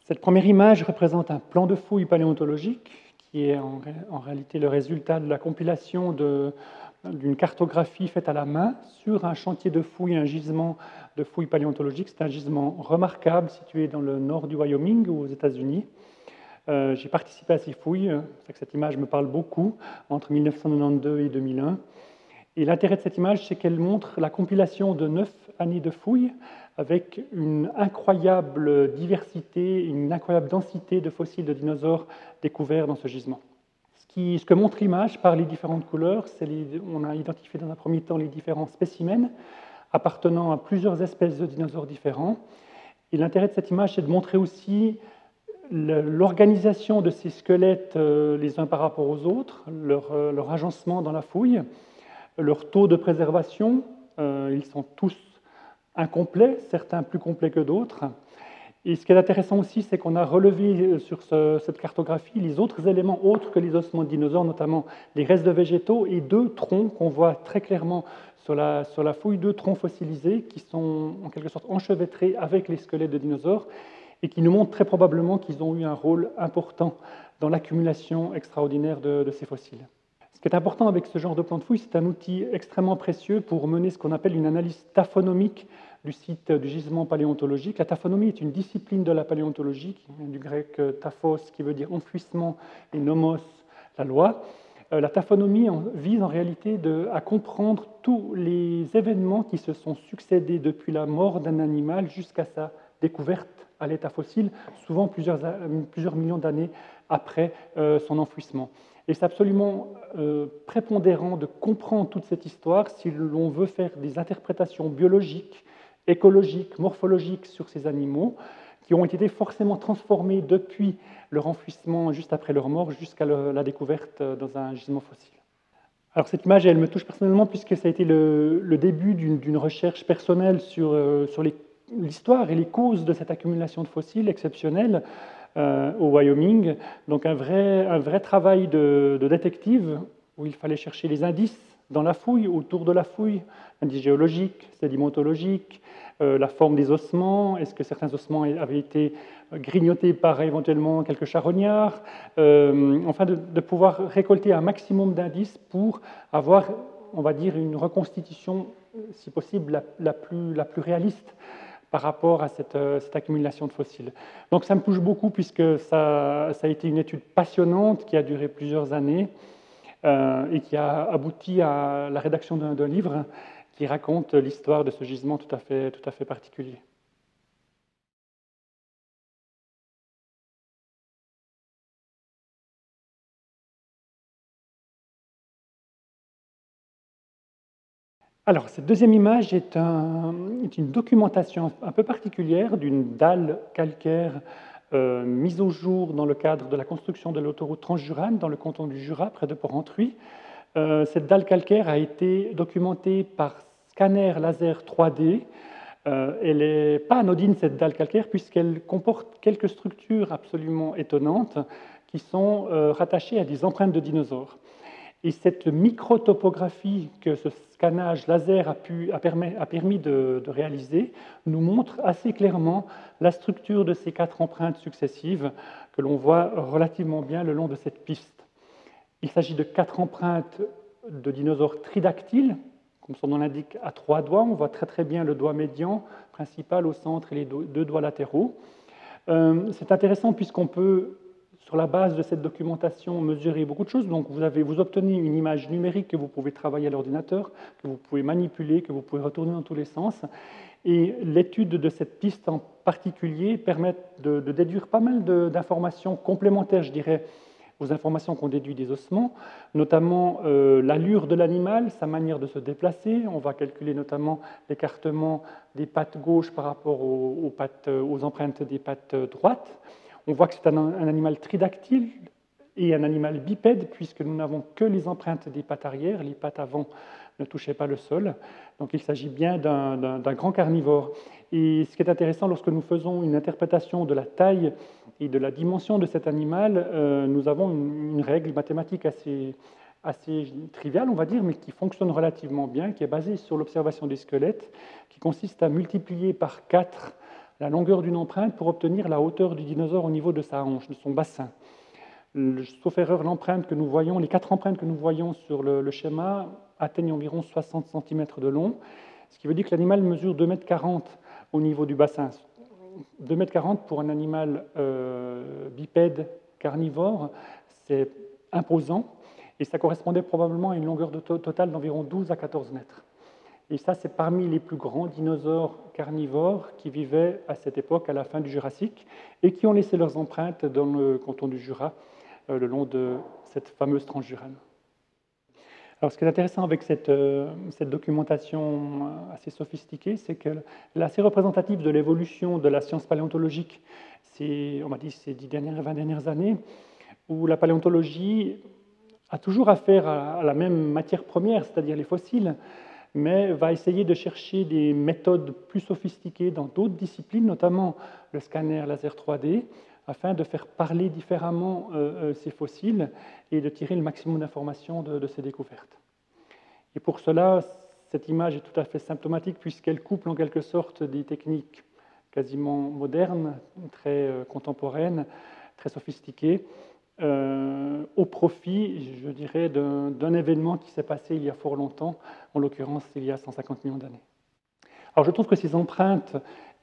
Cette première image représente un plan de fouille paléontologique qui est en réalité le résultat de la compilation d'une cartographie faite à la main sur un chantier de fouilles, un gisement de fouilles paléontologiques. C'est un gisement remarquable situé dans le nord du Wyoming, aux États-Unis. J'ai participé à ces fouilles, c'est que cette image me parle beaucoup, entre 1992 et 2001. Et l'intérêt de cette image, c'est qu'elle montre la compilation de 9 années de fouilles avec une incroyable diversité, une incroyable densité de fossiles de dinosaures découverts dans ce gisement. Ce que montre l'image par les différentes couleurs, on a identifié dans un premier temps les différents spécimens appartenant à plusieurs espèces de dinosaures différents. Et l'intérêt de cette image, c'est de montrer aussi l'organisation de ces squelettes les uns par rapport aux autres, leur agencement dans la fouille, leur taux de préservation. Ils sont tous incomplets, certains plus complets que d'autres. Et ce qui est intéressant aussi, c'est qu'on a relevé sur cette cartographie les autres éléments autres que les ossements de dinosaures, notamment les restes de végétaux et 2 troncs qu'on voit très clairement sur la fouille, 2 troncs fossilisés qui sont en quelque sorte enchevêtrés avec les squelettes de dinosaures et qui nous montrent très probablement qu'ils ont eu un rôle important dans l'accumulation extraordinaire de ces fossiles. Ce qui est important avec ce genre de plan de fouille, c'est un outil extrêmement précieux pour mener ce qu'on appelle une analyse taphonomique du site du gisement paléontologique. La taphonomie est une discipline de la paléontologie, qui vient du grec taphos, qui veut dire enfouissement, et nomos, la loi. La taphonomie vise en réalité à comprendre tous les événements qui se sont succédés depuis la mort d'un animal jusqu'à sa découverte à l'état fossile, souvent plusieurs millions d'années après son enfouissement. Et c'est absolument prépondérant de comprendre toute cette histoire si l'on veut faire des interprétations biologiques, écologiques, morphologiques sur ces animaux qui ont été forcément transformés depuis leur enfouissement juste après leur mort jusqu'à la découverte dans un gisement fossile. Alors cette image, elle me touche personnellement puisque ça a été le début d'une recherche personnelle sur l'histoire et les causes de cette accumulation de fossiles exceptionnelle au Wyoming. Donc un vrai travail de détective où il fallait chercher les indices dans la fouille, autour de la fouille, indices géologiques, sédimentologiques, la forme des ossements, est-ce que certains ossements avaient été grignotés par éventuellement quelques charognards, enfin de pouvoir récolter un maximum d'indices pour avoir, on va dire, une reconstitution, si possible, la plus réaliste par rapport à cette accumulation de fossiles. Donc ça me touche beaucoup puisque ça a été une étude passionnante qui a duré plusieurs années et qui a abouti à la rédaction d'un livre qui raconte l'histoire de ce gisement tout à fait particulier. Alors, cette deuxième image est une documentation un peu particulière d'une dalle calcaire mise au jour dans le cadre de la construction de l'autoroute Transjurane dans le canton du Jura, près de Port-Entruy. Cette dalle calcaire a été documentée par scanner laser 3D. Elle n'est pas anodine, cette dalle calcaire, puisqu'elle comporte quelques structures absolument étonnantes qui sont rattachées à des empreintes de dinosaures. Et cette microtopographie que ce scannage laser a permis de réaliser nous montre assez clairement la structure de ces 4 empreintes successives que l'on voit relativement bien le long de cette piste. Il s'agit de 4 empreintes de dinosaures tridactyles, comme son nom l'indique, à 3 doigts. On voit très bien le doigt médian principal au centre et les 2 doigts latéraux. C'est intéressant puisqu'on peut, sur la base de cette documentation, mesurer beaucoup de choses. Donc vous obtenez une image numérique que vous pouvez travailler à l'ordinateur, que vous pouvez manipuler, que vous pouvez retourner dans tous les sens. Et l'étude de cette piste en particulier permet de déduire pas mal d'informations complémentaires, je dirais, aux informations qu'on déduit des ossements, notamment l'allure de l'animal, sa manière de se déplacer. On va calculer notamment l'écartement des pattes gauches par rapport aux empreintes des pattes droites. On voit que c'est un animal tridactyle et un animal bipède, puisque nous n'avons que les empreintes des pattes arrière, les pattes avant ne touchaient pas le sol. Donc il s'agit bien d'un grand carnivore. Et ce qui est intéressant, lorsque nous faisons une interprétation de la taille et de la dimension de cet animal, nous avons une règle mathématique assez triviale, on va dire, mais qui fonctionne relativement bien, qui est basée sur l'observation des squelettes, qui consiste à multiplier par 4 la longueur d'une empreinte pour obtenir la hauteur du dinosaure au niveau de sa hanche, de son bassin. Sauf erreur, l'empreinte que nous voyons, les 4 empreintes que nous voyons sur le schéma atteignent environ 60 cm de long, ce qui veut dire que l'animal mesure 2,40 m au niveau du bassin. 2,40 m pour un animal bipède carnivore, c'est imposant, et ça correspondait probablement à une longueur totale d'environ 12 à 14 mètres. Et ça, c'est parmi les plus grands dinosaures carnivores qui vivaient à cette époque, à la fin du Jurassique, et qui ont laissé leurs empreintes dans le canton du Jura, le long de cette fameuse tranche jurane. Alors, ce qui est intéressant avec cette documentation assez sophistiquée, c'est qu'elle est assez représentative de l'évolution de la science paléontologique, on m'a dit, ces 10 dernières, 20 dernières années, où la paléontologie a toujours affaire à la même matière première, c'est-à-dire les fossiles, mais va essayer de chercher des méthodes plus sophistiquées dans d'autres disciplines, notamment le scanner laser 3D, afin de faire parler différemment ces fossiles et de tirer le maximum d'informations de ces découvertes. Et pour cela, cette image est tout à fait symptomatique puisqu'elle couple en quelque sorte des techniques quasiment modernes, très contemporaines, très sophistiquées, au profit, je dirais, d'un événement qui s'est passé il y a fort longtemps, en l'occurrence il y a 150 millions d'années. Alors je trouve que ces empreintes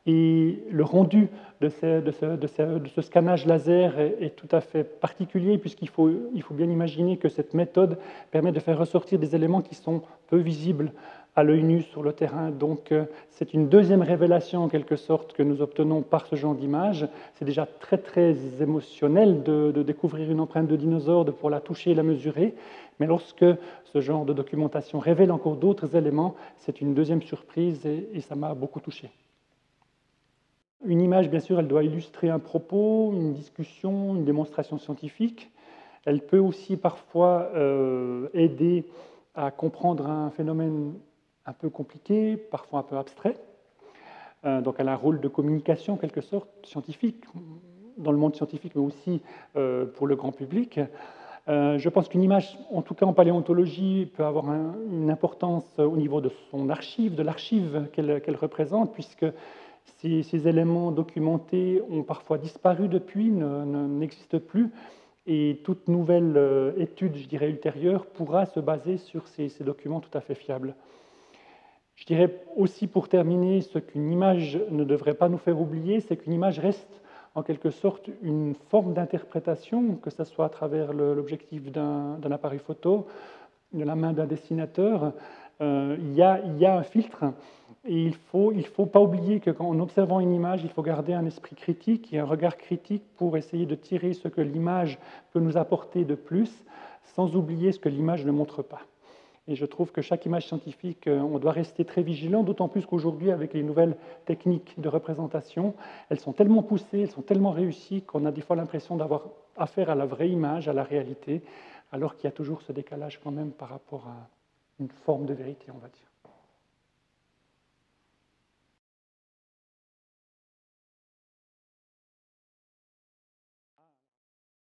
et le rendu de ce scannage laser est tout à fait particulier, puisqu'il faut bien imaginer que cette méthode permet de faire ressortir des éléments qui sont peu visibles à l'œil nu sur le terrain. Donc c'est une deuxième révélation en quelque sorte que nous obtenons par ce genre d'image. C'est déjà très très émotionnel de découvrir une empreinte de dinosaure, de pouvoir la toucher et la mesurer. Mais lorsque ce genre de documentation révèle encore d'autres éléments, c'est une deuxième surprise et ça m'a beaucoup touché. Une image, bien sûr, elle doit illustrer un propos, une discussion, une démonstration scientifique. Elle peut aussi parfois aider à comprendre un phénomène un peu compliqué, parfois un peu abstrait. Donc elle a un rôle de communication, en quelque sorte, scientifique, dans le monde scientifique, mais aussi pour le grand public. Je pense qu'une image, en tout cas en paléontologie, peut avoir une importance au niveau de son archive, de l'archive qu'elle représente, puisque ces éléments documentés ont parfois disparu depuis, n'existent plus, et toute nouvelle étude, je dirais, ultérieure pourra se baser sur ces documents tout à fait fiables. Je dirais aussi, pour terminer, ce qu'une image ne devrait pas nous faire oublier, c'est qu'une image reste en quelque sorte une forme d'interprétation, que ce soit à travers l'objectif d'un appareil photo, de la main d'un dessinateur. Il y a un filtre. Et il faut pas oublier qu'en observant une image, il faut garder un esprit critique et un regard critique pour essayer de tirer ce que l'image peut nous apporter de plus, sans oublier ce que l'image ne montre pas. Et je trouve que chaque image scientifique, on doit rester très vigilant, d'autant plus qu'aujourd'hui, avec les nouvelles techniques de représentation, elles sont tellement poussées, elles sont tellement réussies qu'on a des fois l'impression d'avoir affaire à la vraie image, à la réalité, alors qu'il y a toujours ce décalage quand même par rapport à une forme de vérité, on va dire.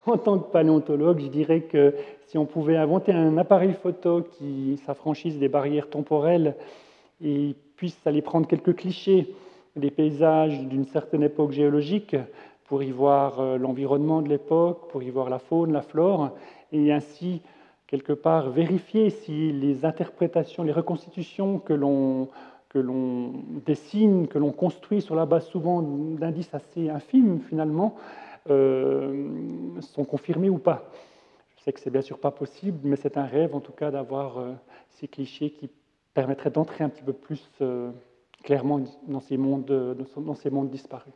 En tant que paléontologue, je dirais que si on pouvait inventer un appareil photo qui s'affranchisse des barrières temporelles et puisse aller prendre quelques clichés des paysages d'une certaine époque géologique pour y voir l'environnement de l'époque, pour y voir la faune, la flore, et ainsi, quelque part, vérifier si les interprétations, les reconstitutions que l'on dessine, que l'on construit sur la base souvent d'indices assez infimes, finalement, sont confirmés ou pas. Je sais que c'est bien sûr pas possible, mais c'est un rêve en tout cas d'avoir ces clichés qui permettraient d'entrer un petit peu plus clairement dans ces mondes disparus.